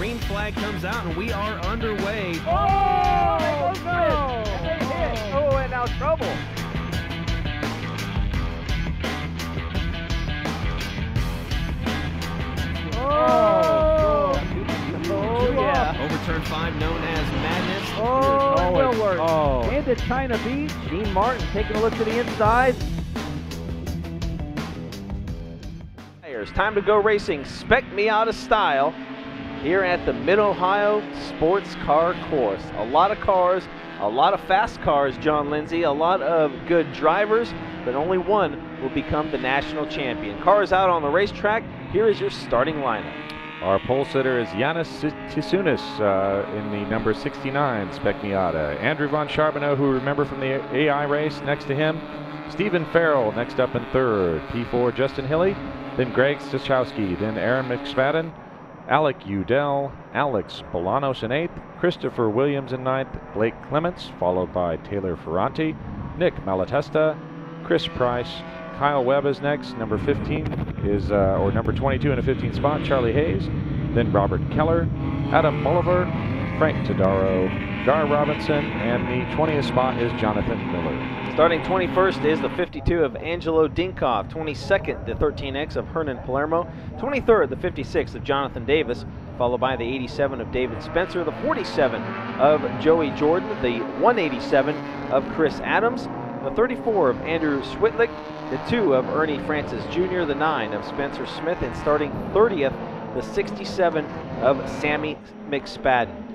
green flag comes out, and we are underway. Oh, no! They hit. Oh, and now trouble. Oh, yeah. Over turn 5, known as Madness. Oh, it will work. Oh. Into China Beach. Gene Martin taking a look to the inside. Time to go racing, Spec Miata style, here at the Mid-Ohio Sports Car Course. A lot of cars, a lot of fast cars, John Lindsay, a lot of good drivers, but only one will become the national champion. Cars out on the racetrack. Here is your starting lineup. Our pole sitter is Yanis Tisounis in the number 69 Spec Miata. Andrew Von Charbonneau, who we remember from the AI race, next to him. Stephen Farrell next up in third. P4 Justin Hilly, then Greg Stachowski, then Aaron McSpadden, Alec Udell, Alex Bolanos in eighth, Christopher Williams in ninth, Blake Clements, followed by Taylor Ferranti, Nick Malatesta, Chris Price, Kyle Webb is next. Number 15 is, or number 22 in a 15 spot, Charlie Hayes. Then Robert Keller, Adam Bolivar, Frank Todaro, Gar Robinson, and the 20th spot is Jonathan Miller. Starting 21st is the 52 of Angelo Dinkoff, 22nd the 13X of Hernan Palermo, 23rd the 56 of Jonathan Davis, followed by the 87 of David Spencer, the 47 of Joey Jordan, the 187 of Chris Adams, the 34 of Andrew Switlick, the 2 of Ernie Francis Jr., the 9 of Spencer Smith, and starting 30th, the 67 of Sammy McSpadden.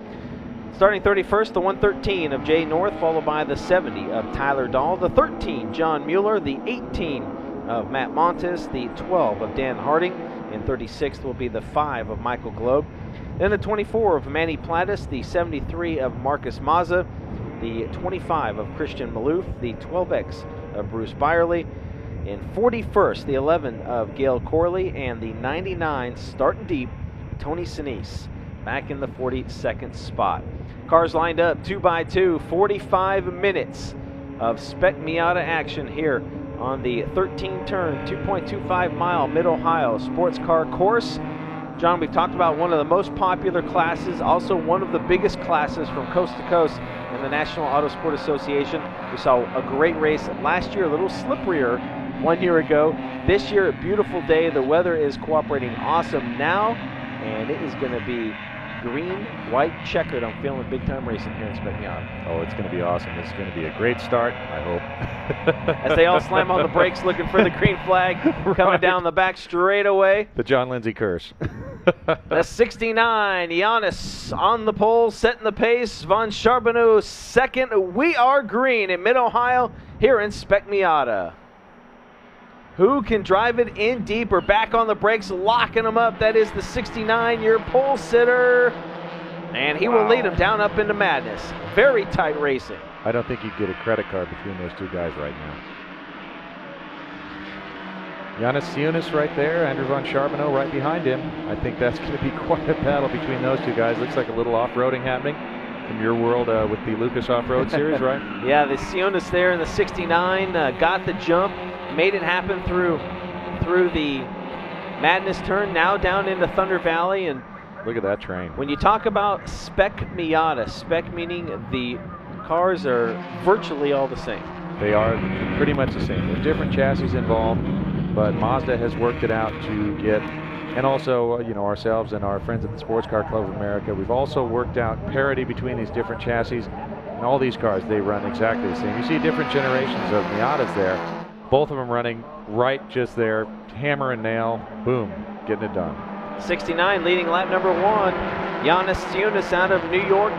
Starting 31st, the 113 of Jay North, followed by the 70 of Tyler Dahl, the 13 John Mueller, the 18 of Matt Montes, the 12 of Dan Harding, and 36th will be the 5 of Michael Globe. Then the 24 of Manny Plattis, the 73 of Marcus Mazza, the 25 of Christian Maloof, the 12X of Bruce Byerly, and 41st, the 11 of Gail Corley, and the 99 starting deep, Tony Sinise, back in the 42nd spot. Cars lined up 2 by 2, 45 minutes of Spec Miata action here on the 13-turn, 2.25-mile Mid-Ohio Sports Car Course. John, we've talked about one of the most popular classes, also one of the biggest classes from coast to coast in the National Autosport Association. We saw a great race last year, a little slipperier 1 year ago. This year, a beautiful day. The weather is cooperating awesome now, and it is going to be green, white, checkered. I'm feeling big-time racing here in Spec Miata. Oh, it's going to be awesome. It's going to be a great start, I hope. As they all slam on the brakes looking for the green flag coming down the back straightaway. The John Lindsay curse. The 69, Giannis on the pole, setting the pace. Von Charbonneau second. We are green in Mid-Ohio here in Spec Miata. Who can drive it in deeper? Back on the brakes, locking them up. That is the 69-year pole sitter. And he will lead them down up into madness. Very tight racing. I don't think you'd get a credit card between those two guys right now. Yanis Sionis right there, Andrew Von Charbonneau right behind him. I think that's going to be quite a battle between those two guys. Looks like a little off-roading happening from your world with the Lucas Off-Road Series, right? Yeah, the Sionis there in the 69 got the jump, made it happen through the Madness turn, now down into Thunder Valley. And look at that train. When you talk about Spec Miata, Spec meaning the cars are virtually all the same. They are pretty much the same. There's different chassis involved, but Mazda has worked it out to get, and also, you know, ourselves and our friends at the Sports Car Club of America, we've also worked out parity between these different chassis. And all these cars, they run exactly the same. You see different generations of Miatas there, both of them running right just there, hammer and nail, boom, getting it done. 69 leading lap number 1. Yanis Sionis out of New York,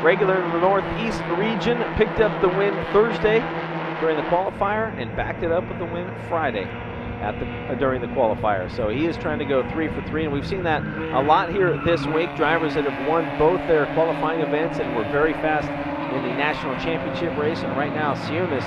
regular in the Northeast region, picked up the win Thursday during the qualifier and backed it up with the win Friday during the qualifier. So he is trying to go 3 for 3, and we've seen that a lot here this week. Drivers that have won both their qualifying events and were very fast in the national championship race, and right now Sionis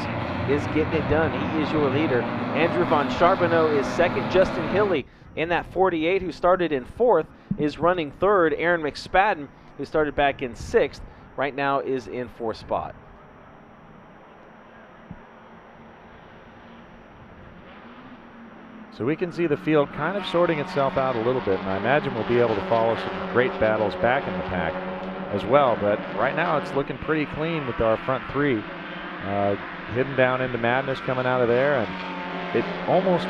is getting it done. He is your leader. Andrew Von Charbonneau is second. Justin Hilly in that 48, who started in 4th, is running 3rd. Aaron McSpadden, who started back in 6th, right now is in 4th spot. So we can see the field kind of sorting itself out a little bit, and I imagine we'll be able to follow some great battles back in the pack as well. But right now it's looking pretty clean with our front three. Hidden down into madness coming out of there, and it's almost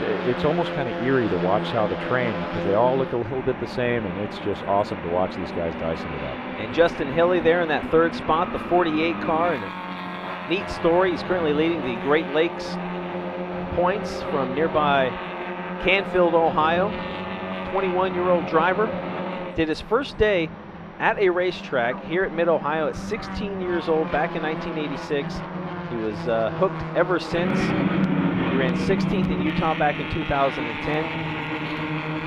kind of eerie to watch how the train, because they all look a little bit the same, and it's just awesome to watch these guys dicing it up. And Justin Hilly there in that third spot, the 48 car. And a neat story, he's currently leading the Great Lakes points from nearby Canfield, Ohio. 21-year-old driver. Did his first day at a racetrack here at Mid-Ohio at 16 years old back in 1986. He was hooked ever since. He ran 16th in Utah back in 2010.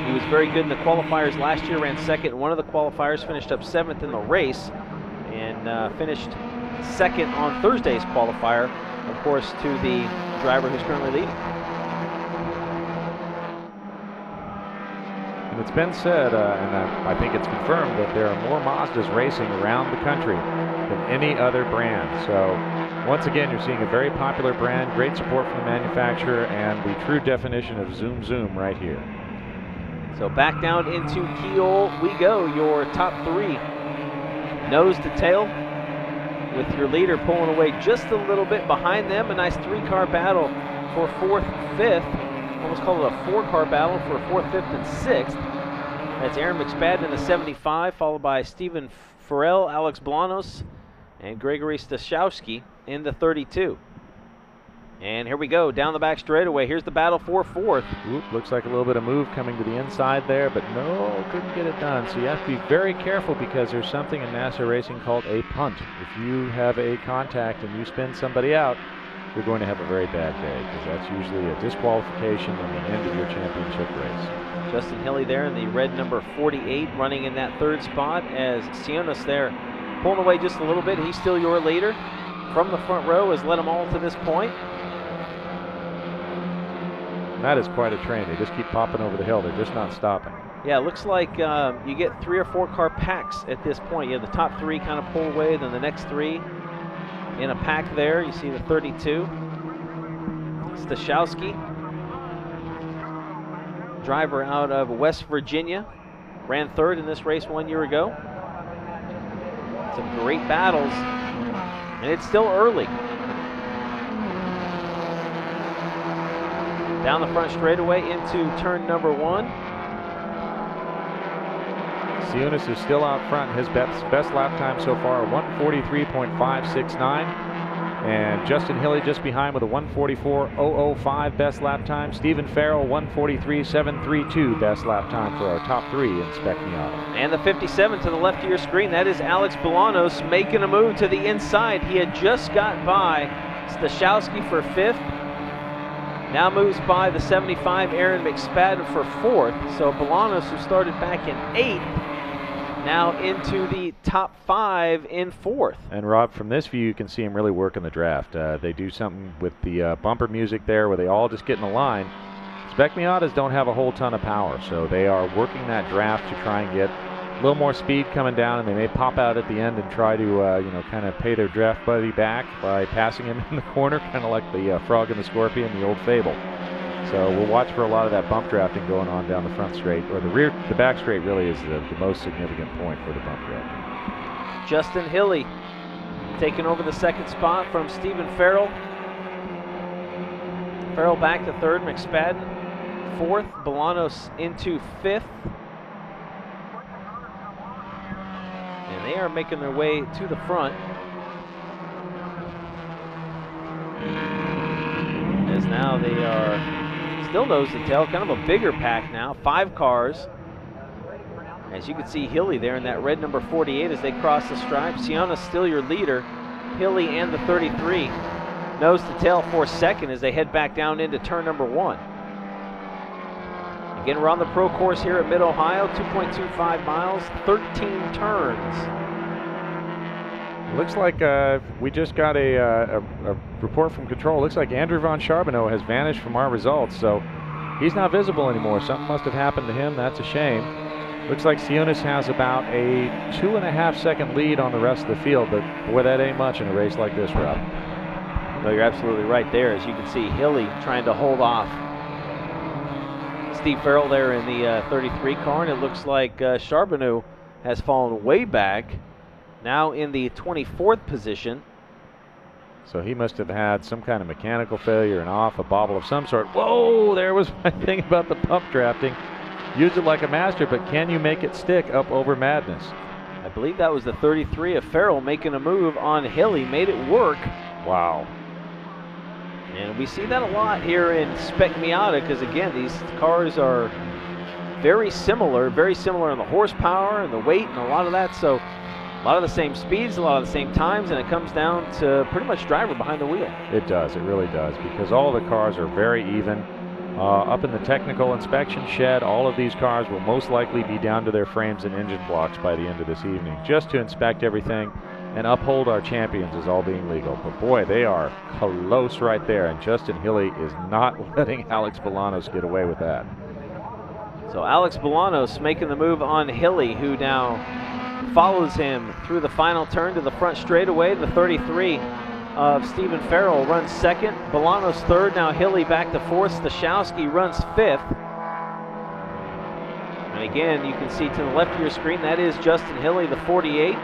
He was very good in the qualifiers last year, ran second in one of the qualifiers, finished up 7th in the race, and finished second on Thursday's qualifier, of course, to the driver who's currently leading. And it's been said, and I think it's confirmed, that there are more Mazdas racing around the country than any other brand. So once again, you're seeing a very popular brand, great support from the manufacturer, and the true definition of zoom zoom right here. So back down into Keole we go, your top three. Nose to tail, with your leader pulling away just a little bit behind them. A nice three-car battle for 4th, 5th. Almost call it a four-car battle for 4th, 5th, and 6th. That's Aaron McSpadden in the 75, followed by Stephen Farrell, Alex Blanos, and Gregory Stashowski in the 32. And here we go, down the back straightaway. Here's the battle for 4th. Oop, looks like a little bit of move coming to the inside there, but no, couldn't get it done. So you have to be very careful, because there's something in NASCAR racing called a punt. If you have a contact and you spin somebody out, you're going to have a very bad day, because that's usually a disqualification and the end of your championship race. Justin Hilly there in the red number 48, running in that third spot, as Sionis there pulling away just a little bit. He's still your leader from the front row, has led them all to this point. That is quite a train. They just keep popping over the hill. They're just not stopping. Yeah, it looks like you get 3 or 4 car packs at this point. You have the top 3 kind of pull away, then the next 3 in a pack there. You see the 32. Stashowski, driver out of West Virginia, ran 3rd in this race 1 year ago. Some great battles, and it's still early. Down the front straightaway into turn number 1. Sionis is still out front. His best lap time so far, 1:43.569. And Justin Hilly just behind with a 1:44.005 best lap time. Stephen Farrell, 1:43.732 best lap time for our top 3 in Spec Miata. And the 57 to the left of your screen, that is Alex Bolanos making a move to the inside. He had just got by Stashowski for 5th. Now moves by the 75, Aaron McSpadden, for 4th. So Bolanos, who started back in 8th, now into the top 5 in 4th. And Rob, from this view, you can see him really working the draft. They do something with the bumper music there where they all just get in a line. Spec Miatas don't have a whole ton of power, so they are working that draft to try and get a little more speed coming down, and they may pop out at the end and try to, kind of pay their draft buddy back by passing him in the corner, kind of like the Frog and the Scorpion, the old fable. So we'll watch for a lot of that bump drafting going on down the front straight, or the back straight really is the most significant point for the bump drafting. Justin Hilly taking over the 2nd spot from Stephen Farrell. Farrell back to 3rd, McSpadden 4th, Bolanos into 5th. And they are making their way to the front, as now they are still nose to tail, kind of a bigger pack now, 5 cars. As you can see Hilly there in that red number 48 as they cross the stripe. Siona's still your leader, Hilly and the 33. Nose to tail for 2nd as they head back down into turn number 1. Again, we're on the pro course here at Mid-Ohio, 2.25 miles, 13 turns. Looks like we just got a report from control. Looks like Andrew Von Charbonneau has vanished from our results, so he's not visible anymore. Something must have happened to him. That's a shame. Looks like Sionis has about a 2.5-second lead on the rest of the field, but boy, that ain't much in a race like this, Rob. No, you're absolutely right there. As you can see, Hilly trying to hold off Steve Farrell there in the 33 car, and it looks like Charbonneau has fallen way back, now in the 24th position. So he must have had some kind of mechanical failure and off, a bobble of some sort. Whoa, there was my thing about the pump drafting. Use it like a master, but can you make it stick up over Madness? I believe that was the 33 of Farrell making a move on Hilly, made it work. Wow. And we see that a lot here in Spec Miata, because again, these cars are very similar in the horsepower and the weight and a lot of that. So a lot of the same speeds, a lot of the same times, and it comes down to pretty much driver behind the wheel. It does, it really does, because all the cars are very even. Up in the technical inspection shed, all of these cars will most likely be down to their frames and engine blocks by the end of this evening, just to inspect everything and uphold our champions as all being legal. But boy, they are close right there, and Justin Hilly is not letting Alex Bolanos get away with that. So Alex Bolanos making the move on Hilly, who now follows him through the final turn to the front straightaway. The 33 of Stephen Farrell runs second, Bolanos third, now Hilly back to fourth, Stashowski runs fifth. And again, you can see to the left of your screen, that is Justin Hilly, the 48.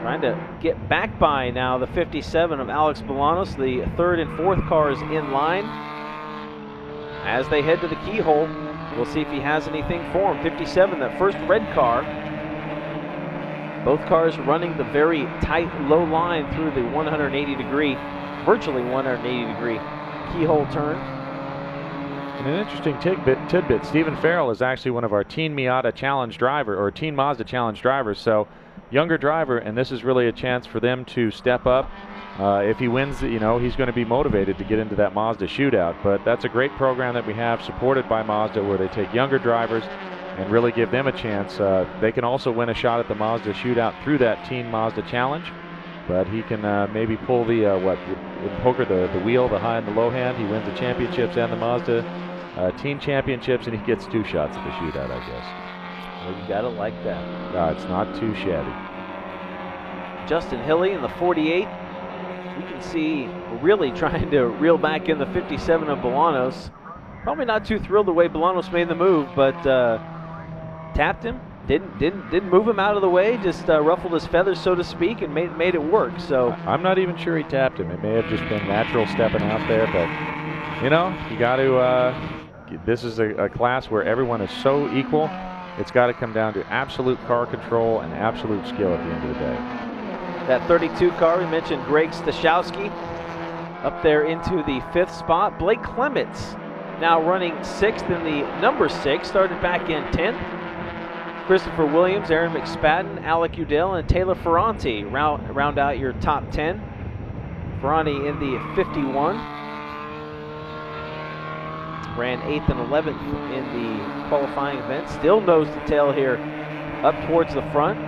Trying to get back by now the 57 of Alex Bolanos, the third and fourth cars in line. As they head to the keyhole, we'll see if he has anything for him. 57, that first red car. Both cars running the very tight low line through the 180-degree, virtually 180-degree keyhole turn. And an interesting tidbit, Stephen Farrell is actually one of our Teen Miata Challenge driver, or Teen Mazda Challenge drivers, so younger driver, and this is really a chance for them to step up. If he wins, you know, he's going to be motivated to get into that Mazda shootout, but that's a great program that we have supported by Mazda, where they take younger drivers and really give them a chance. They can also win a shot at the Mazda shootout through that Teen Mazda Challenge, but he can maybe pull the in poker, the wheel, the high and the low hand. He wins the championships and the Mazda Teen Championships, and he gets 2 shots at the shootout, I guess. Well, you gotta like that. It's not too shabby. Justin Hilly in the 48. You can see really trying to reel back in the 57 of Bolanos. Probably not too thrilled the way Bolanos made the move, but tapped him, didn't move him out of the way, just ruffled his feathers, so to speak, and made it work. So I'm not even sure he tapped him. It may have just been natural stepping out there, but you know, you got to. This is a class where everyone is so equal. It's got to come down to absolute car control and absolute skill at the end of the day. That 32 car, we mentioned Greg Stashowski up there into the 5th spot. Blake Clements now running 6th in the number 6, started back in 10th. Christopher Williams, Aaron McSpadden, Alec Udell, and Taylor Ferranti round out your top 10. Ferranti in the 51. Ran 8th and 11th in the qualifying event. Still nose to tail here up towards the front.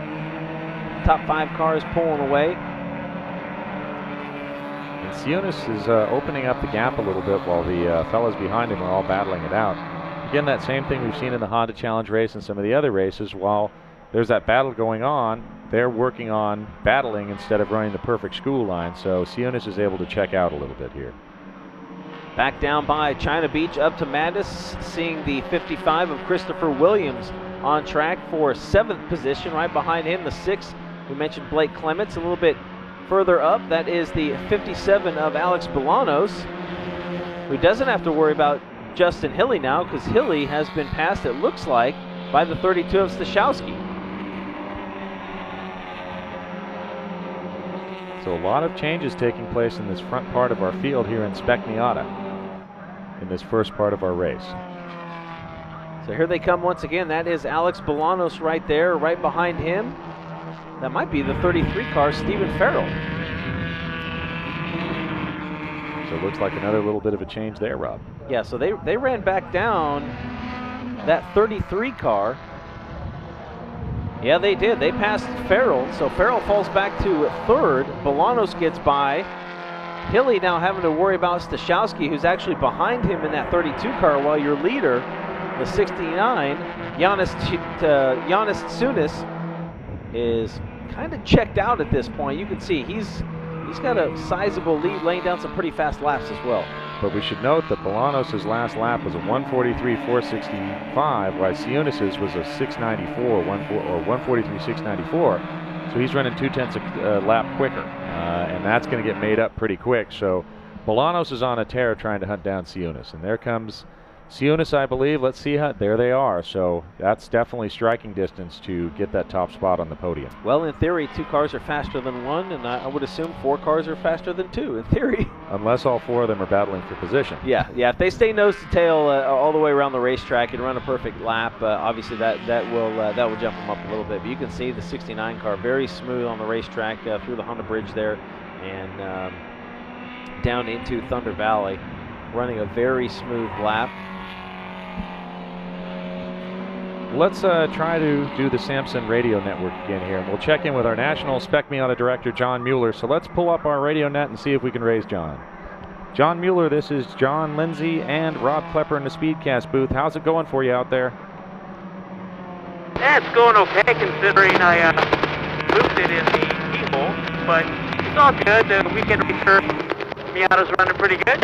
Top 5 cars pulling away. And Sionis is opening up the gap a little bit while the fellas behind him are all battling it out. Again, that same thing we've seen in the Honda Challenge race and some of the other races. While there's that battle going on, they're working on battling instead of running the perfect school line. So Sionis is able to check out a little bit here. Back down by China Beach up to Madness, seeing the 55 of Christopher Williams on track for 7th position. Right behind him, the 6th, we mentioned Blake Clements. A little bit further up, that is the 57 of Alex Bolanos, who doesn't have to worry about Justin Hilly now, because Hilly has been passed, it looks like, by the 32 of Stashowski. So a lot of changes taking place in this front part of our field here in Spec Miata in this first part of our race. So here they come once again. That is Alex Bolanos right there. Right behind him, that might be the 33 car, Stephen Farrell. So it looks like another little bit of a change there, Rob. Yeah, so they ran back down that 33 car. Yeah, they did. They passed Farrell, so Farrell falls back to 3rd. Bolanos gets by. Hilly now having to worry about Stashowski, who's actually behind him in that 32 car, while your leader, the 69, Giannis Tsunis, is kind of checked out at this point. You can see he's got a sizable lead, laying down some pretty fast laps as well. But we should note that Bolanos' last lap was a 1:43.465, while Sionis's was a 6:94, 1:43.694. So he's running 0.2 a lap quicker, and that's going to get made up pretty quick. So Bolanos is on a tear trying to hunt down Sionis, and there comes Sionis, I believe. Let's see how, there they are. So that's definitely striking distance to get that top spot on the podium. Well, in theory, 2 cars are faster than 1, and I would assume 4 cars are faster than 2, in theory. Unless all 4 of them are battling for position. Yeah. If they stay nose to tail all the way around the racetrack and run a perfect lap, obviously that will jump them up a little bit. But you can see the 69 car very smooth on the racetrack through the Honda Bridge there, and down into Thunder Valley, running a very smooth lap. Let's try to do the Samson radio network again here, and we'll check in with our national Spec Miata director, John Mueller. So let's pull up our radio net and see if we can raise John. John Mueller, this is John Lindsay and Rob Klepper in the Speedcast booth. How's it going for you out there? Yeah, it's going okay considering I moved it in the keyhole, but it's all good. The weekend racer Miata's running pretty good.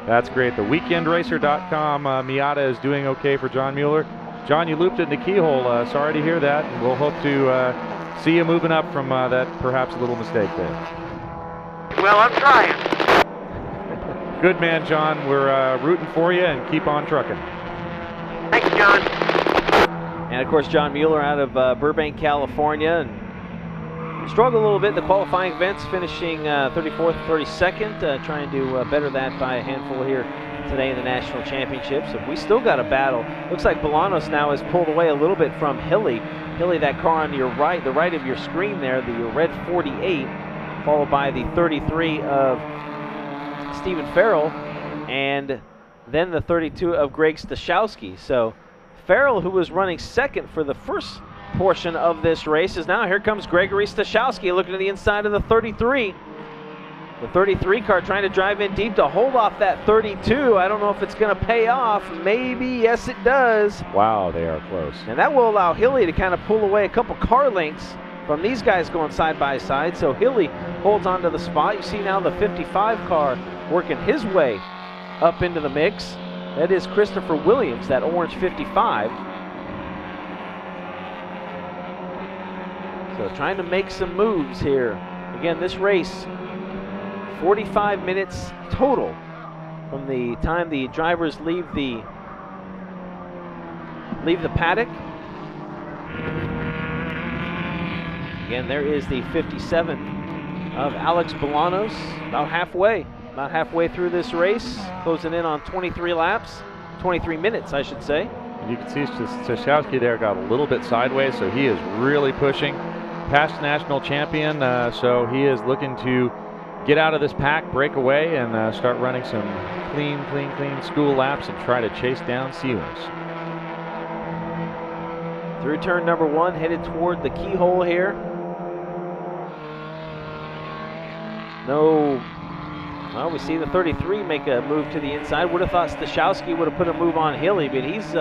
That's great. The weekendracer.com Miata is doing okay for John Mueller. John, you looped it in the keyhole. Sorry to hear that. And we'll hope to see you moving up from that perhaps little mistake there. Well, I'm trying. Good man, John. We're rooting for you, and keep on trucking. Thanks, John. And of course, John Mueller out of Burbank, California, and struggled a little bit in the qualifying events, finishing 34th, 32nd, trying to better that by a handful here today in the National Championships. So we still got a battle. Looks like Bolanos now has pulled away a little bit from Hilly. Hilly, that car on your right, the right of your screen there, the red 48, followed by the 33 of Stephen Farrell, and then the 32 of Greg Stashowski. So Farrell, who was running second for the first portion of this race, is now, here comes Gregory Stashowski looking to the inside of the 33. The 33 car trying to drive in deep to hold off that 32. I don't know if it's going to pay off. Maybe, yes it does. Wow, they are close. And that will allow Hilly to kind of pull away a couple car lengths from these guys going side by side. So Hilly holds on to the spot. You see now the 55 car working his way up into the mix. That is Christopher Williams, that orange 55. So trying to make some moves here. Again, this race, 45 minutes total from the time the drivers leave the paddock. Again, there is the 57 of Alex Bolanos, about halfway through this race, closing in on 23 laps, 23 minutes, I should say. You can see Stashowski there got a little bit sideways, so he is really pushing. Past national champion, so he is looking to get out of this pack, break away, and start running some clean school laps and try to chase down Sionis. Through turn number 1, headed toward the keyhole here. No, well, we see the 33 make a move to the inside. Would have thought Stashowski would have put a move on Hilly, but he's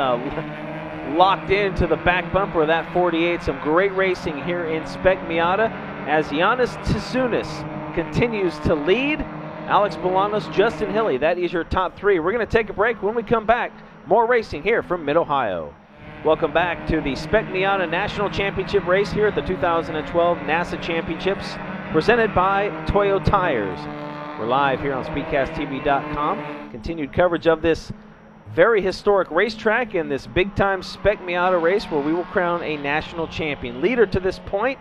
locked into the back bumper of that 48. Some great racing here in Spec Miata as Giannis Tsounis continues to lead. Alex Bolanos, Justin Hilly, that is your top 3. We're going to take a break. When we come back, more racing here from Mid-Ohio. Welcome back to the Spec Miata National Championship race here at the 2012 NASA Championships, presented by Toyo Tires. We're live here on SpeedcastTV.com. Continued coverage of this very historic racetrack and this big-time Spec Miata race where we will crown a national champion. Leader to this point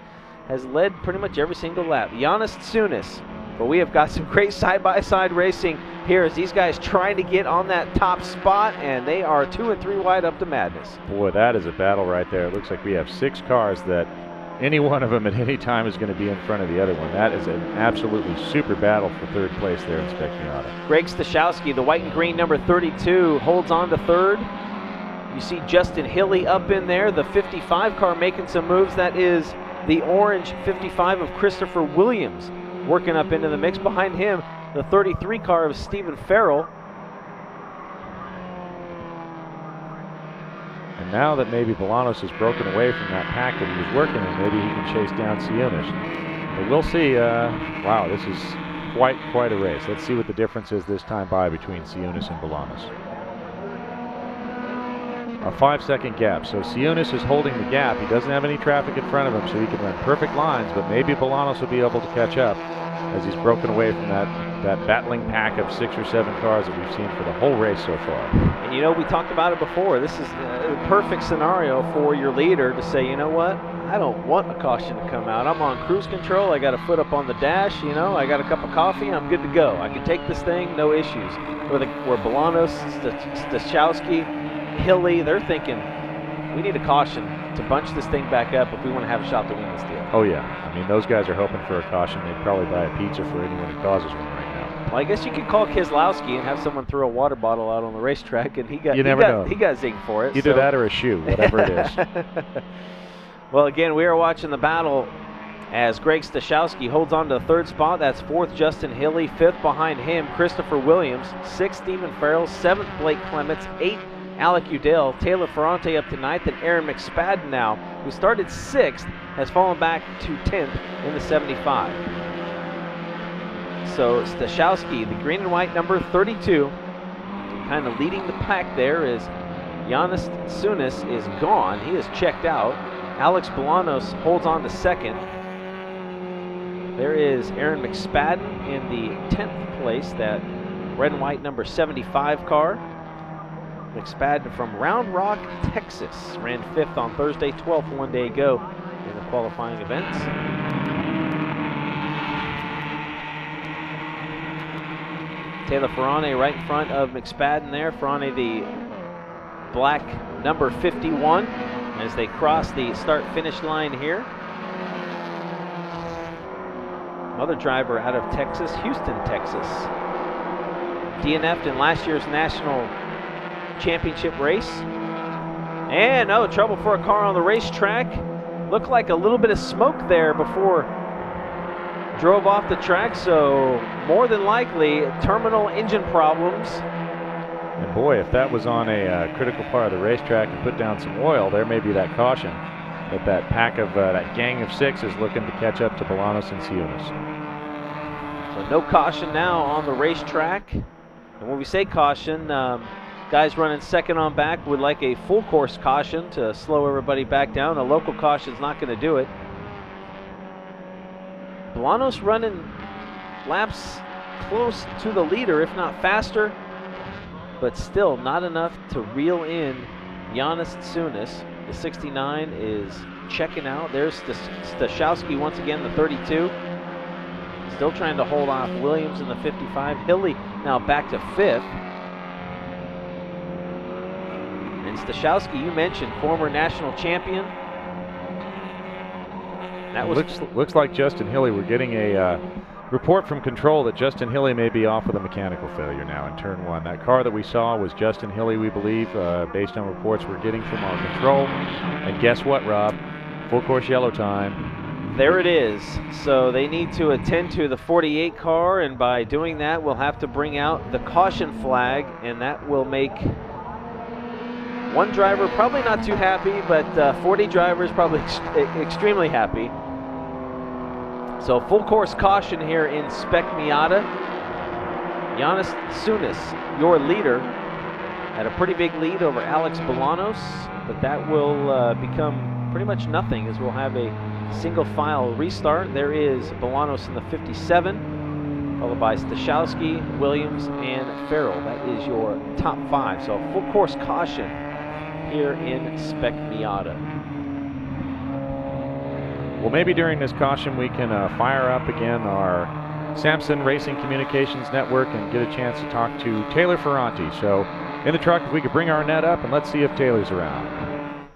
has led pretty much every single lap, Giannis Tsounis. But we have got some great side-by-side racing here as these guys trying to get on that top spot, and they are 2 and 3 wide up to madness. Boy, that is a battle right there. It looks like we have 6 cars that any one of them at any time is going to be in front of the other one. That is an absolutely super battle for 3rd place there in Spec Miata. Greg Stashowski, the white and green number 32, holds on to 3rd. You see Justin Hilly up in there, the 55 car making some moves. That is the orange 55 of Christopher Williams working up into the mix. Behind him, the 33 car of Stephen Farrell. And now that maybe Bolanos has broken away from that pack that he was working in, maybe he can chase down Sionis. But we'll see. Wow, this is quite a race. Let's see what the difference is this time by between Sionis and Bolanos. A 5-second gap. So Sionis is holding the gap. He doesn't have any traffic in front of him, so he can run perfect lines, but maybe Bolanos will be able to catch up as he's broken away from that battling pack of 6 or 7 cars that we've seen for the whole race so far. And you know, we talked about it before. This is a perfect scenario for your leader to say, you know what, I don't want a caution to come out. I'm on cruise control. I got a foot up on the dash. You know, I got a cup of coffee. I'm good to go. I can take this thing, no issues. Where Bolanos, Stachowski, Hilly, they're thinking, we need a caution to bunch this thing back up if we want to have a shot to win this deal. Oh yeah, I mean, those guys are hoping for a caution. They'd probably buy a pizza for anyone who causes one right now. Well, I guess you could call Keselowski and have someone throw a water bottle out on the racetrack, and he got zinged for it. Either that or a shoe, whatever it is. Well, again, we are watching the battle as Greg Stachowski holds on to the 3rd spot. That's 4th, Justin Hilly. 5th behind him, Christopher Williams. 6th, Stephen Farrell. 7th, Blake Clements. 8th, Alec Udell. Taylor Ferrante up to 9th, and Aaron McSpadden now, who started 6th, has fallen back to 10th in the 75. So Stachowski, the green and white number 32, kind of leading the pack there as Yanis Sunis is gone. He is checked out. Alex Bolanos holds on to 2nd. There is Aaron McSpadden in the 10th place, that red and white number 75 car. McSpadden from Round Rock, Texas, ran 5th on Thursday, 12th one day ago in the qualifying events. Taylor Ferrante right in front of McSpadden there. Ferrante, the black number 51, as they cross the start-finish line here. Another driver out of Texas, Houston, Texas. DNF'd in last year's national championship race. And oh, trouble for a car on the racetrack. Looked like a little bit of smoke there before drove off the track, so more than likely terminal engine problems. And boy, if that was on a critical part of the racetrack and put down some oil, there may be that caution that pack of that gang of 6 is looking to catch up to Bolanos and Sionis. So no caution now on the racetrack. And when we say caution, guys running 2nd on back would like a full course caution to slow everybody back down. A local caution is not going to do it. Bolanos running laps close to the leader, if not faster, but still not enough to reel in Yanis Sunis. The 69 is checking out. There's Stachowski once again, the 32. Still trying to hold off Williams in the 55. Hilly now back to 5th. And Stachowski, you mentioned, former national champion. That was looks like Justin Hilly. We're getting a report from control that Justin Hilly may be off with a mechanical failure now in turn 1. That car that we saw was Justin Hilly, we believe, based on reports we're getting from our control. And guess what, Rob? Full course yellow time. There it is. So they need to attend to the 48 car, and by doing that, we'll have to bring out the caution flag, and that will make one driver probably not too happy, but 40 drivers probably extremely happy. So full course caution here in Spec Miata. Yanis Sunis, your leader, had a pretty big lead over Alex Bolanos, but that will become pretty much nothing as we'll have a single file restart. There is Bolanos in the 57, followed by Stachowski, Williams, and Farrell. That is your top 5. So full course caution here in Spec Miata. Well, maybe during this caution we can fire up again our Samson Racing Communications Network and get a chance to talk to Taylor Ferrante. So in the truck, if we could bring our net up and let's see if Taylor's around.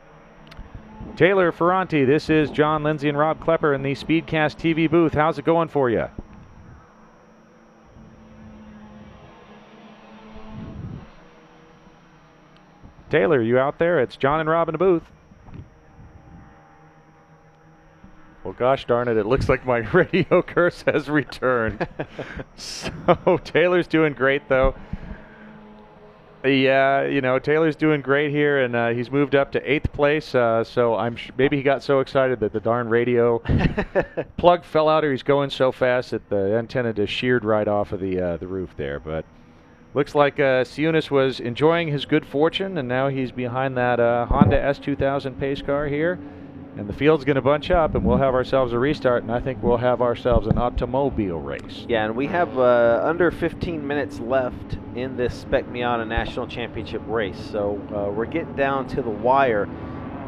Taylor Ferrante, this is John Lindsay and Rob Klepper in the Speedcast TV booth. How's it going for you? Taylor, you out there? It's John and Rob in the booth. Well, gosh darn it, it looks like my radio curse has returned. So Taylor's doing great, though. Yeah, you know, Taylor's doing great here, and he's moved up to 8th place. So I'm maybe he got so excited that the darn radio plug fell out, or he's going so fast that the antenna just sheared right off of the roof there. But looks like Sionis was enjoying his good fortune, and now he's behind that Honda S2000 pace car here. And the field's going to bunch up, and we'll have ourselves a restart, and I think we'll have ourselves an automobile race. Yeah, and we have under 15 minutes left in this Spec Miata National Championship race. So we're getting down to the wire.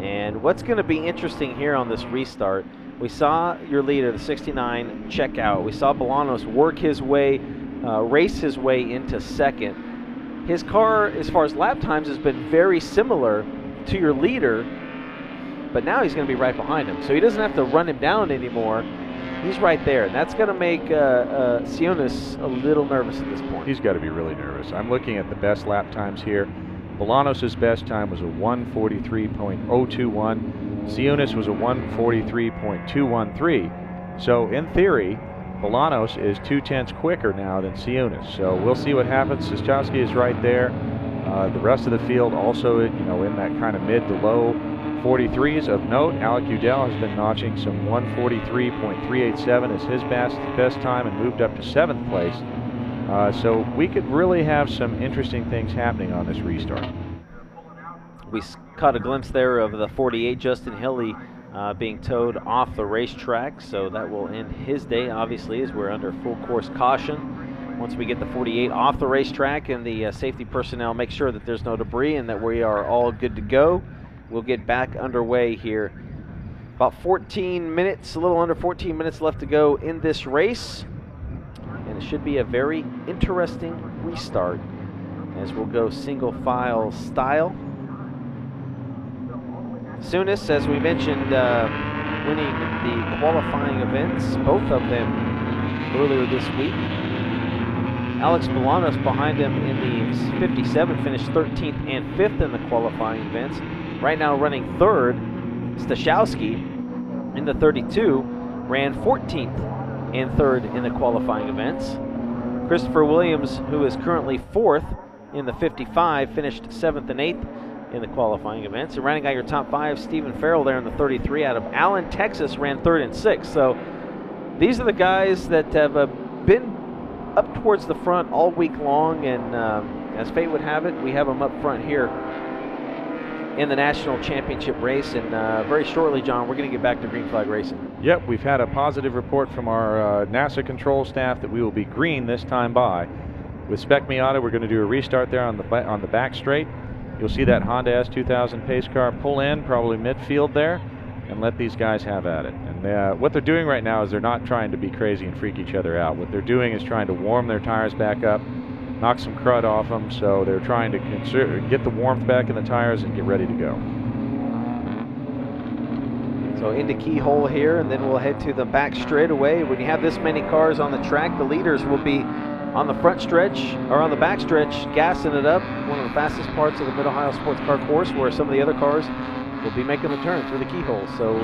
And what's going to be interesting here on this restart, we saw your leader, the 69, check out. We saw Bolanos work his way, race his way into second. His car, as far as lap times, has been very similar to your leader, but now he's going to be right behind him. So he doesn't have to run him down anymore. He's right there, and that's going to make Sionis a little nervous at this point. He's got to be really nervous. I'm looking at the best lap times here. Bolanos' best time was a 1:43.021. Sionis was a 1:43.213. So in theory, Bolanos is 0.2 quicker now than Sionis. So we'll see what happens. Siskowski is right there. The rest of the field also, you know, in that kind of mid to low 43s. Of note, Alec Udell has been notching some 1:43.387 as his best time, and moved up to 7th place. So we could really have some interesting things happening on this restart. We caught a glimpse there of the 48, Justin Hilly, being towed off the racetrack, so that will end his day, obviously, as we're under full course caution. Once we get the 48 off the racetrack and the safety personnel make sure that there's no debris and that we are all good to go, we'll get back underway here. About 14 minutes, a little under 14 minutes left to go in this race. And it should be a very interesting restart as we'll go single file style. Sionis, as we mentioned, winning the qualifying events, both of them earlier this week. Alex Bolanos behind him in the 57, finished 13th and 5th in the qualifying events. Right now running 3rd, Stashowski in the 32 ran 14th and 3rd in the qualifying events. Christopher Williams, who is currently 4th in the 55, finished 7th and 8th in the qualifying events. And rounding out your top 5, Stephen Farrell there in the 33 out of Allen, Texas, ran 3rd and 6th. So these are the guys that have been up towards the front all week long, and as fate would have it, we have them up front here in the national championship race. And very shortly, John, we're going to get back to green flag racing. Yep, we've had a positive report from our NASA control staff that we will be green this time by. With Spec Miata, we're going to do a restart there on the back straight. You'll see that Honda S2000 pace car pull in, probably midfield there, and let these guys have at it. And what they're doing right now is they're not trying to be crazy and freak each other out. What they're doing is trying to warm their tires back up, knock some crud off them, so they're trying to get the warmth back in the tires and get ready to go. So into keyhole here, and then we'll head to the back straightaway. When you have this many cars on the track, the leaders will be on the front stretch, or on the back stretch, gassing it up. One of the fastest parts of the Mid-Ohio Sports Car Course, where some of the other cars will be making the turn through the keyhole. So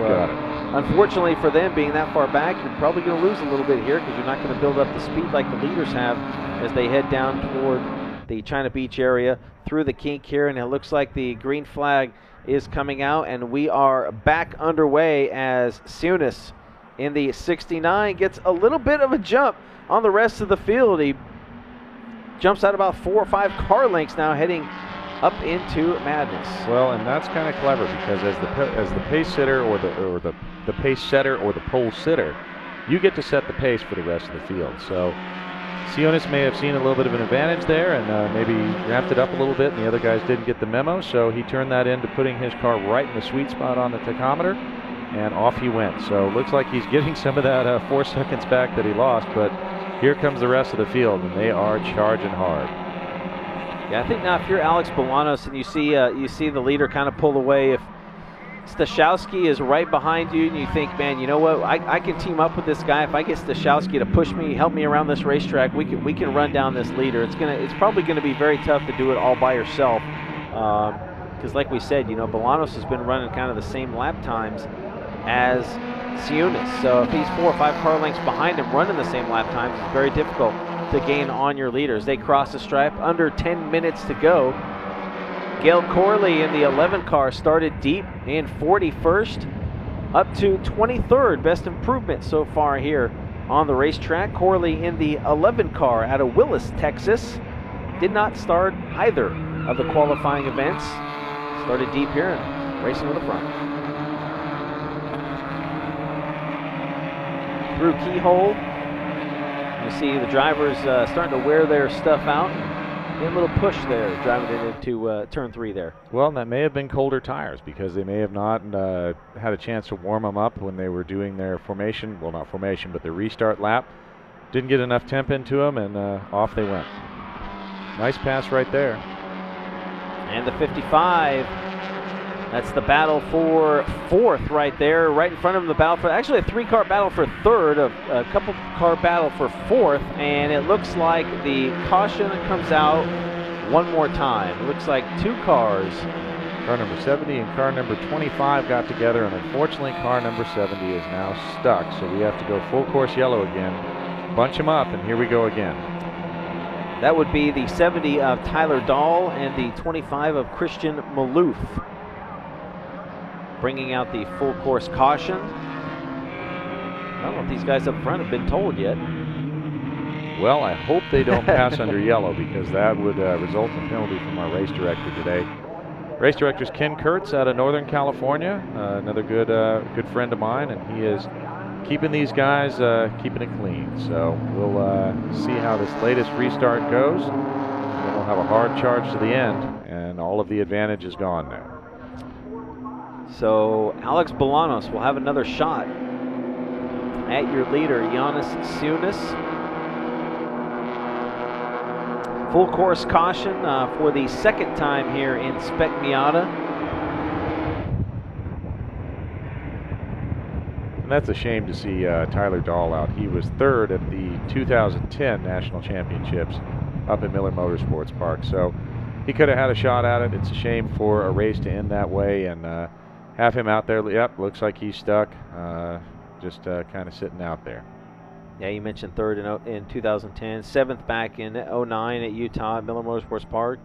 unfortunately for them, being that far back, you're probably going to lose a little bit here, because you're not going to build up the speed like the leaders have as they head down toward the China Beach area through the kink here. And it looks like the green flag is coming out, and we are back underway as Sionis in the 69 gets a little bit of a jump on the rest of the field. He jumps out about 4 or 5 car lengths now, heading up into madness. Well, and that's kind of clever, because as the pace sitter or the pace setter or the pole sitter, you get to set the pace for the rest of the field. So Sionis may have seen a little bit of an advantage there, and maybe ramped it up a little bit, and the other guys didn't get the memo, so he turned that into putting his car right in the sweet spot on the tachometer, and off he went. So looks like he's getting some of that 4 seconds back that he lost, but here comes the rest of the field, and they are charging hard. Yeah, I think now if you're Alex Bolanos and you see the leader kind of pull away, if Stashowski is right behind you and you think, man, you know what, I can team up with this guy. If I get Stashowski to push me, help me around this racetrack, we can run down this leader. It's probably going to be very tough to do it all by yourself, because like we said, you know, Bolanos has been running kind of the same lap times as Sionis. So if he's 4 or 5 car lengths behind him running the same lap times, it's very difficult to gain on your leaders. They cross the stripe, under 10 minutes to go. Gail Corley in the 11 car started deep in 41st, up to 23rd. Best improvement so far here on the racetrack. Corley in the 11 car out of Willis, Texas. Did not start either of the qualifying events. Started deep here and racing to the front. Through Keyhole, you see the drivers starting to wear their stuff out. Get a little push there, driving it into turn 3 there. Well, and that may have been colder tires because they may have not had a chance to warm them up when they were doing their formation. Well, not formation, but their restart lap. Didn't get enough temp into them, and off they went. Nice pass right there. And the 55. That's the battle for 4th right there. Right in front of them, the battle for, actually a 3-car battle for 3rd, a couple-car battle for 4th, and it looks like the caution comes out one more time. It looks like 2 cars. Car number 70 and car number 25 got together, and unfortunately car number 70 is now stuck, so we have to go full course yellow again. Bunch them up, and here we go again. That would be the 70 of Tyler Dahl and the 25 of Christian Maloof. Bringing out the full course caution. I don't know if these guys up front have been told yet. Well, I hope they don't pass under yellow, because that would result in a penalty from our race director today. Race director is Ken Kurtz out of Northern California, another good friend of mine, and he is keeping these guys keeping it clean. So we'll see how this latest restart goes. Then we'll have a hard charge to the end, and all of the advantage is gone now. So Alex Bolanos will have another shot at your leader, Giannis Sunis. Full course caution for the 2nd time here in Spec Miata. And that's a shame to see Tyler Dahl out. He was 3rd at the 2010 National Championships up at Miller Motorsports Park. So he could have had a shot at it. It's a shame for a race to end that way, and have him out there. Yep, looks like he's stuck, just kind of sitting out there. Yeah, you mentioned 3rd in 2010, 7th back in 09 at Utah at Miller Motorsports Park.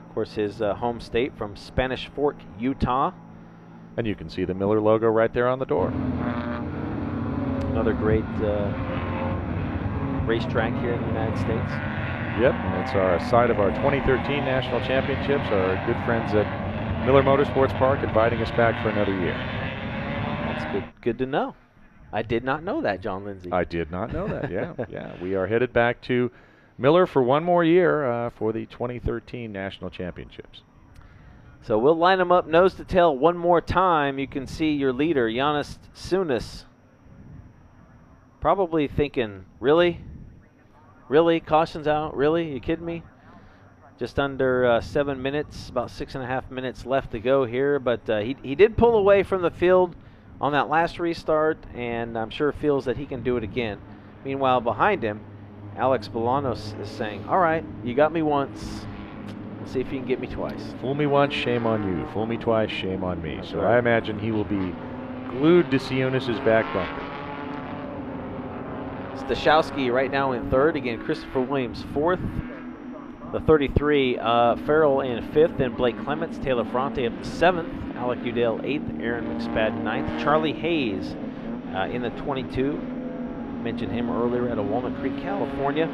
Of course, his home state from Spanish Fork, Utah. And you can see the Miller logo right there on the door. Another great racetrack here in the United States. Yep, and it's our site of our 2013 National Championships. Our good friends at Miller Motorsports Park inviting us back for another year. That's good to know. I did not know that, John Lindsay. I did not know that, yeah. Yeah, we are headed back to Miller for one more year for the 2013 National Championships. So we'll line them up nose to tail one more time. You can see your leader, Giannis Sunis, probably thinking, really? Really? Caution's out? Really? You kidding me? Just under 7 minutes, about 6.5 minutes left to go here, but he did pull away from the field on that last restart, and I'm sure feels that he can do it again. Meanwhile, behind him, Alex Bolanos is saying, all right, you got me once. Let's see if you can get me twice. Fool me once, shame on you. Fool me twice, shame on me. That's so right. I imagine he will be glued to Sionis's back bumper. Stashowski right now in 3rd. Again, Christopher Williams 4th. The 33, Farrell in 5th, and Blake Clements, Taylor Fronte up to 7th, Alec Udell 8th, Aaron McSpadden 9th, Charlie Hayes in the 22. Mentioned him earlier out of Walnut Creek, California.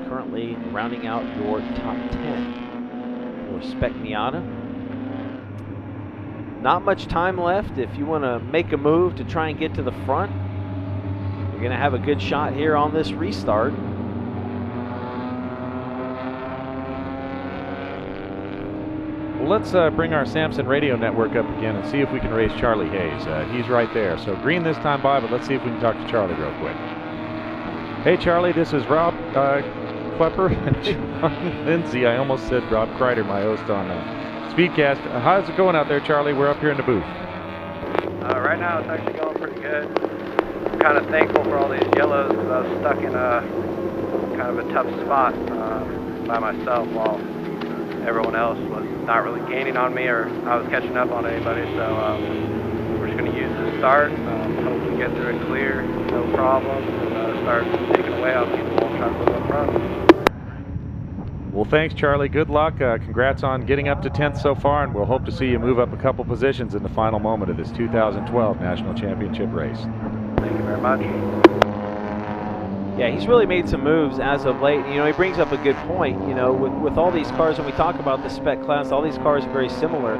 Currently rounding out your top 10 for Spec Miata. Not much time left. If you want to make a move to try and get to the front, you're going to have a good shot here on this restart. Well, let's bring our Samson radio network up again and see if we can raise Charlie Hayes. He's right there. So green this time by, but let's see if we can talk to Charlie real quick. Hey, Charlie, this is Rob Klepper and John Lindsay. I almost said Rob Kreider, my host on Speedcast. How's it going out there, Charlie? We're up here in the booth. Right now it's actually going pretty good. I'm kind of thankful for all these yellows because I was stuck in a kind of a tough spot by myself while everyone else was not really gaining on me or I was catching up on anybody. So we're just going to use this start, hopefully get through it clear, no problem, and start taking away on people. try to move up front. Well, thanks, Charlie. Good luck. Congrats on getting up to 10th so far, and we'll hope to see you move up a couple positions in the final moment of this 2012 National Championship race. Thank you very much. Yeah, he's really made some moves as of late. You know, he brings up a good point. You know, with all these cars, when we talk about the Spec class, all these cars are very similar.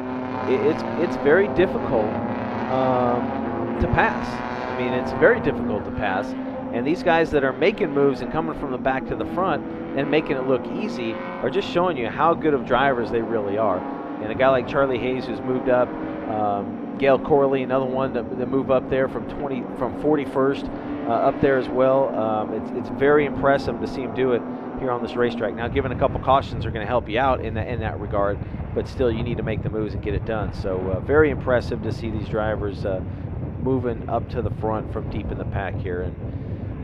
It's very difficult to pass. I mean, it's very difficult to pass. And these guys that are making moves and coming from the back to the front and making it look easy are just showing you how good of drivers they really are. And a guy like Charlie Hayes, who's moved up, Gail Corley, another one to move up there from 41st up there as well. It's very impressive to see him do it here on this racetrack. Now, given a couple cautions are going to help you out in that regard, but still you need to make the moves and get it done. So very impressive to see these drivers moving up to the front from deep in the pack here. And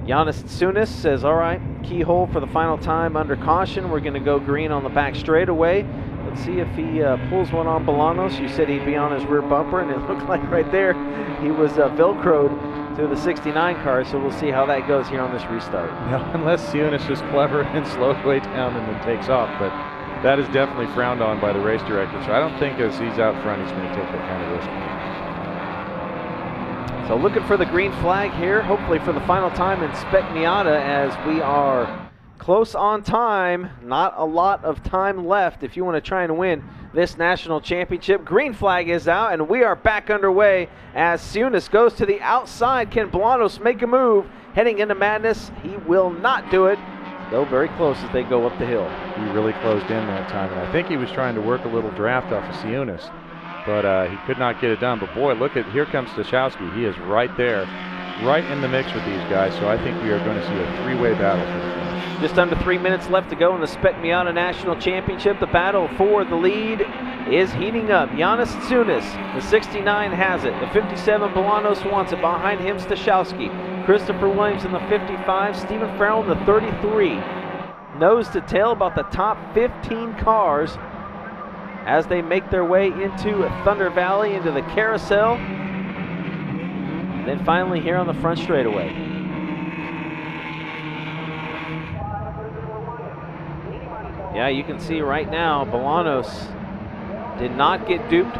Giannis Tsunis says, all right, keyhole for the final time under caution. We're going to go green on the back straightaway. Let's see if he pulls one on Bolanos. You said he'd be on his rear bumper, and it looked like right there he was Velcroed to the 69 car, so we'll see how that goes here on this restart. Now, unless Tsunis is clever and slows way down and then takes off, but that is definitely frowned on by the race director, so I don't think as he's out front he's going to take that kind of risk. So looking for the green flag here, hopefully for the final time in Spec Miata, as we are close on time. Not a lot of time left if you want to try and win this national championship. Green flag is out, and we are back underway as Tsunis goes to the outside. Can Bolanos make a move heading into madness? He will not do it, though very close as they go up the hill. He really closed in that time, and I think he was trying to work a little draft off of Tsunis, but he could not get it done. But boy, look at, here comes Stashowski. He is right there, right in the mix with these guys, so I think we are going to see a three-way battle for the finish. Just under 3 minutes left to go in the Spec Miata National Championship. The battle for the lead is heating up. Giannis Tsunis, the 69 has it. The 57, Bolanos wants it. Behind him, Stashowski. Christopher Williams in the 55. Stephen Farrell in the 33. Nose to tail about the top 15 cars as they make their way into Thunder Valley, into the carousel. And then finally here on the front straightaway. Yeah, you can see right now Bolanos did not get duped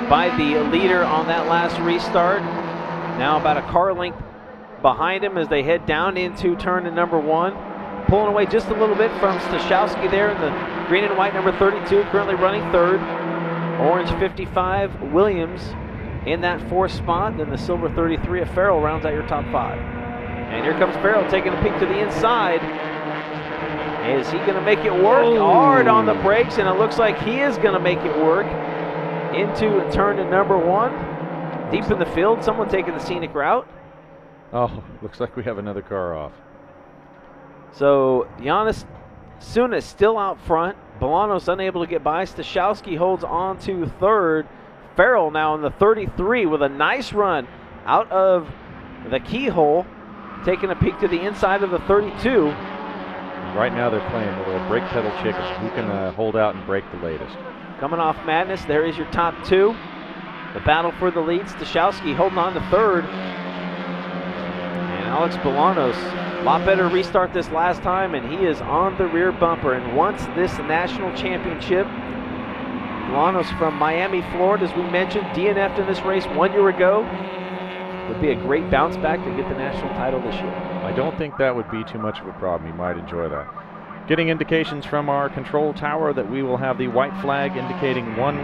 by the leader on that last restart. Now about a car length behind him as they head down into turn to number 1. Pulling away just a little bit from Stashowski there in the green and white number 32, currently running 3rd. Orange 55, Williams in that 4th spot. Then the silver 33 of Farrell rounds out your top 5. And here comes Farrell taking a peek to the inside. Is he going to make it work? Hard on the brakes, and it looks like he is going to make it work into turn to number 1. Deep in the field, someone taking the scenic route. Oh, looks like we have another car off. So Giannis Tsunis still out front. Bolanos unable to get by. Stashowski holds on to 3rd. Farrell now in the 33 with a nice run out of the keyhole, taking a peek to the inside of the 32. Right now they're playing a little brake pedal chicken. Who can hold out and break the latest? Coming off madness, there is your top 2. The battle for the lead. Stashowski holding on to 3rd. And Alex Bolanos, a lot better restart this last time, and he is on the rear bumper. And once this national championship, Bolanos from Miami, Florida, as we mentioned, DNF'd in this race 1 year ago. Would be a great bounce back to get the national title this year. I don't think that would be too much of a problem. You might enjoy that. Getting indications from our control tower that we will have the white flag indicating one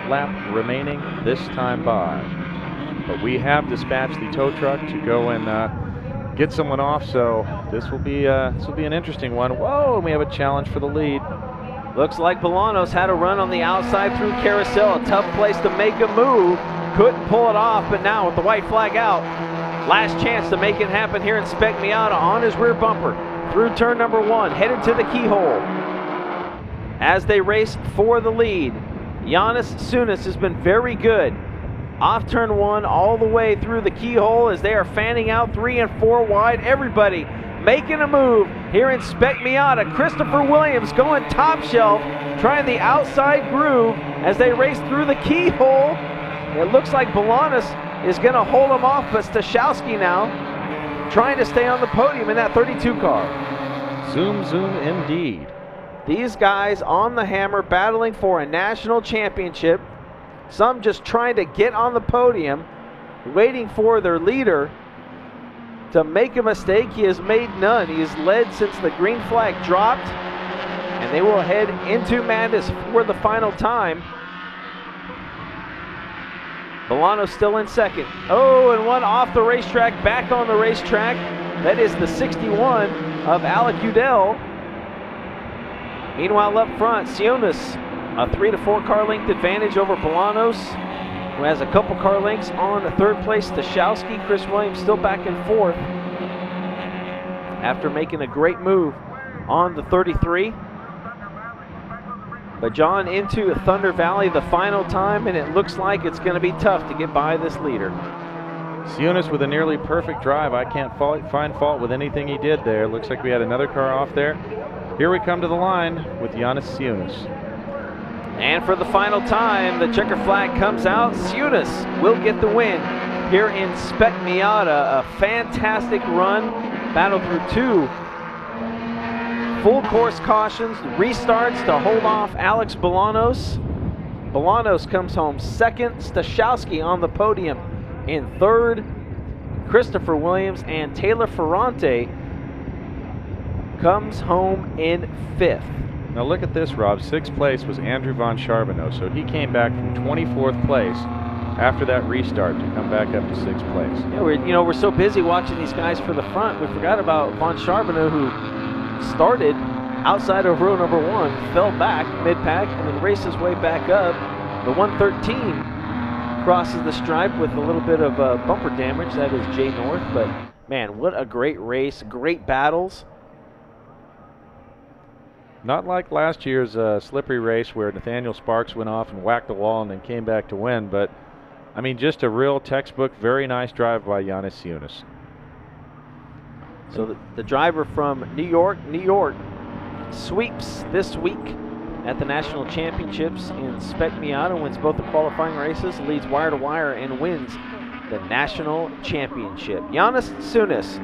lap remaining this time by. But we have dispatched the tow truck to go and get someone off, so this will be an interesting one. Whoa, and we have a challenge for the lead. Looks like Bolanos had a run on the outside through carousel, a tough place to make a move. Couldn't pull it off, but now with the white flag out, last chance to make it happen here in Spec Miata on his rear bumper through turn number 1, headed to the keyhole. As they race for the lead, Giannis Tsunis has been very good. Off turn 1 all the way through the keyhole as they are fanning out 3 and 4 wide. Everybody making a move here in Spec Miata. Christopher Williams going top shelf, trying the outside groove as they race through the keyhole. It looks like Bolanos is going to hold him off, but Stashowski now trying to stay on the podium in that 32 car. Zoom, zoom indeed. These guys on the hammer battling for a national championship. Some just trying to get on the podium, waiting for their leader to make a mistake. He has made none. He has led since the green flag dropped, and they will head into madness for the final time. Bolano still in second. Oh, and one off the racetrack, back on the racetrack. That is the 61 of Alec Udell. Meanwhile, up front, Sionis, a 3 to 4 car length advantage over Bolanos, who has a couple car lengths on the third place. Stashowski, Chris Williams still back and forth after making a great move on the 33. But John into Thunder Valley the final time, and it looks like it's going to be tough to get by this leader. Sionis with a nearly perfect drive. I can't find fault with anything he did there. Looks like we had another car off there. Here we come to the line with Giannis Sionis. And for the final time, the checker flag comes out. Sionis will get the win here in Spec Miata. A fantastic run. Battled through 2 full course cautions, restarts to hold off Alex Bolanos. Bolanos comes home second. Stashowski on the podium in third. Christopher Williams and Taylor Ferrante comes home in fifth. Now look at this, Rob. 6th place was Andrew Von Charbonneau, so he came back from 24th place after that restart to come back up to 6th place. Yeah, we're so busy watching these guys for the front, we forgot about Von Charbonneau, who started outside of row number 1, fell back mid-pack, and then raced his way back up. The 113 crosses the stripe with a little bit of bumper damage. That is Jay North, but man, what a great race, great battles. Not like last year's slippery race where Nathaniel Sparks went off and whacked the wall and then came back to win, but I mean, just a real textbook, very nice drive by Giannis Sionis. So the driver from New York, sweeps this week at the National Championships in Spec Miata, wins both the qualifying races, leads wire to wire, and wins the National Championship. Giannis Sionis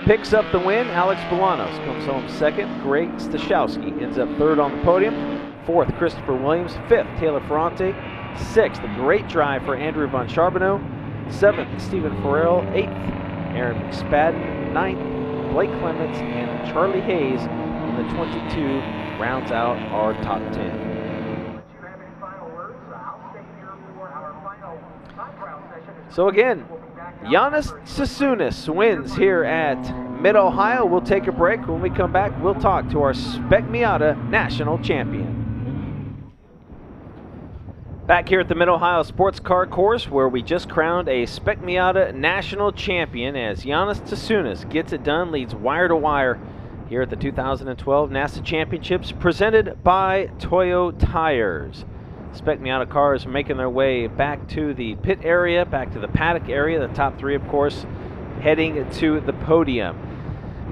picks up the win. Alex Bolanos comes home second. Greg Stashowski ends up third on the podium. Fourth, Christopher Williams. Fifth, Taylor Ferrante. Sixth, a great drive for Andrew Von Charbonneau. Seventh, Stephen Farrell. Eighth, Aaron McSpadden. Ninth, Blake Clements, and Charlie Hayes in the 22 rounds out our top 10. So again, Giannis Sionis wins here at Mid-Ohio. We'll take a break. When we come back, we'll talk to our Spec Miata national champion. Back here at the Mid-Ohio Sports Car Course, where we just crowned a Spec Miata national champion as Giannis Sionis gets it done, leads wire to wire here at the 2012 NASA Championships, presented by Toyo Tires. Spec Miata cars making their way back to the pit area, back to the paddock area. The top 3, of course, heading to the podium.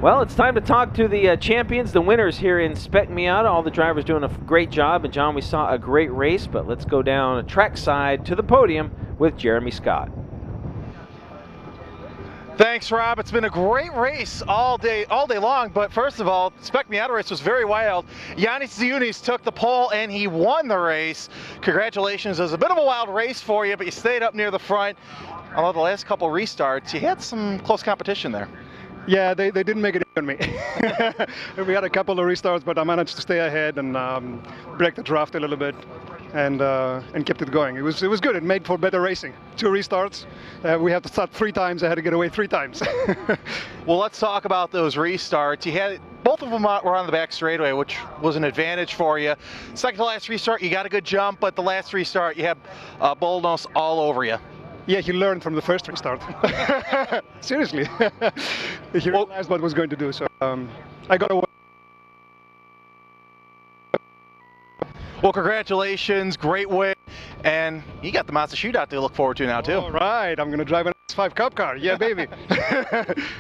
Well, it's time to talk to the champions, the winners here in Spec Miata. All the drivers doing a great job. And John, we saw a great race, but let's go down trackside to the podium with Jeremy Scott. Thanks, Rob. It's been a great race all day long. But first of all, Spec Miata race was very wild. Giannis Sionis took the pole and he won the race. Congratulations. It was a bit of a wild race for you, but you stayed up near the front. Although the last couple restarts, you had some close competition there. Yeah, they didn't make it on me. We had a couple of restarts, but I managed to stay ahead and break the draft a little bit, and kept it going. It was good. It made for better racing. 2 restarts. We had to start 3 times. I had to get away 3 times. Well, let's talk about those restarts. You had both of them were on the back straightaway, which was an advantage for you. Second to last restart, you got a good jump, but the last restart, you had Bolanos all over you. Yeah, he learned from the first restart. Seriously. He realized what was going to do, so I got away. Well, congratulations, great win, and you got the Mazda shootout to look forward to now, too. All right, I'm going to drive an S5 Cup car. Yeah, baby.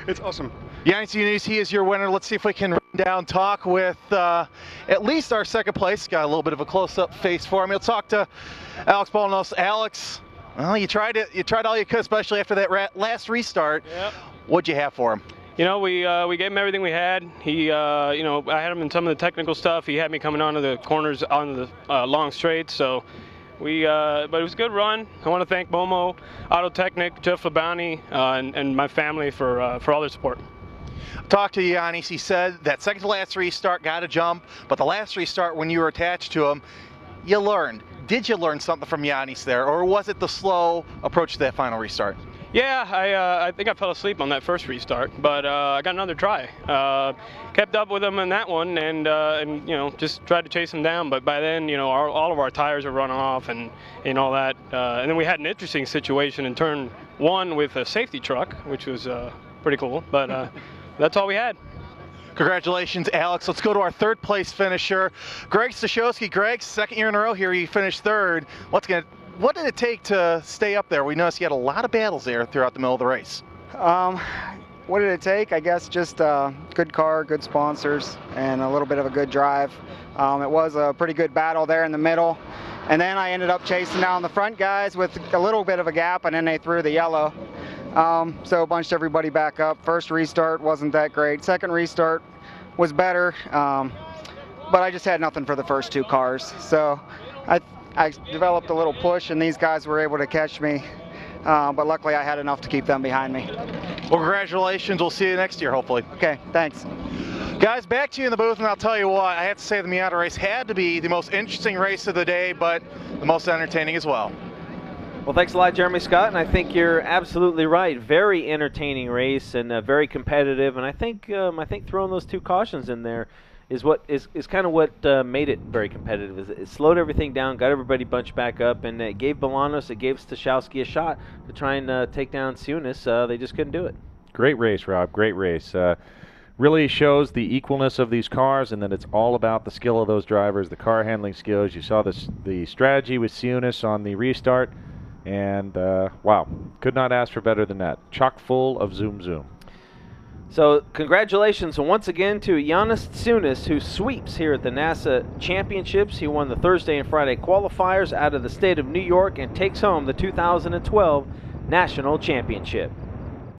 It's awesome. Giannis Sionis, he is your winner. Let's see if we can run down, talk with at least our second place. Got a little bit of a close-up face for him. We'll talk to Alex Bolanos. Alex, well, you tried all you could, especially after that last restart. Yep. What'd you have for him? You know, we gave him everything we had. He, you know, I had him in some of the technical stuff. He had me coming onto the corners on the long straights. So but it was a good run. I want to thank Momo, Auto Technic, Jeff Labani, and my family for all their support. Talked to Yanis. He said that second to last restart got a jump, but the last restart when you were attached to him, you learned. Did you learn something from Yanis there, or was it the slow approach to that final restart? Yeah, I think I fell asleep on that first restart, but I got another try. Kept up with him in that one, and you know, just tried to chase him down. But by then, you know, all of our tires were running off and all that. And then we had an interesting situation in turn one with a safety truck, which was pretty cool. But that's all we had. Congratulations, Alex. Let's go to our third place finisher, Greg Stashowski. Greg, second year in a row here, you finished third. What did it take to stay up there? We noticed you had a lot of battles there throughout the middle of the race. What did it take? I guess just a good car, good sponsors, and a little bit of a good drive. It was a pretty good battle there in the middle. And then I ended up chasing down the front guys with a little bit of a gap, and then they threw the yellow. So bunched everybody back up. First restart wasn't that great. Second restart was better, but I just had nothing for the first two cars. So I developed a little push, and these guys were able to catch me, but luckily I had enough to keep them behind me. Well, congratulations. We'll see you next year, hopefully. Okay, thanks. Guys, back to you in the booth, and I'll tell you what, I have to say the Miata race had to be the most interesting race of the day, but the most entertaining as well. Well, thanks a lot, Jeremy Scott, and I think you're absolutely right. Very entertaining race and very competitive, and I think throwing those two cautions in there is kind of what made it very competitive. It slowed everything down, got everybody bunched back up, and it gave Bolanos, it gave Stashowski a shot to try and take down Siunis. They just couldn't do it. Great race, Rob. Great race. Really shows the equalness of these cars, and that it's all about the skill of those drivers, the car handling skills. You saw the strategy with Siunis on the restart, and wow, could not ask for better than that. Chock full of zoom zoom. So congratulations once again to Yanis Siunis, who sweeps here at the NASA Championships. He won the Thursday and Friday qualifiers out of the state of New York and takes home the 2012 National Championship.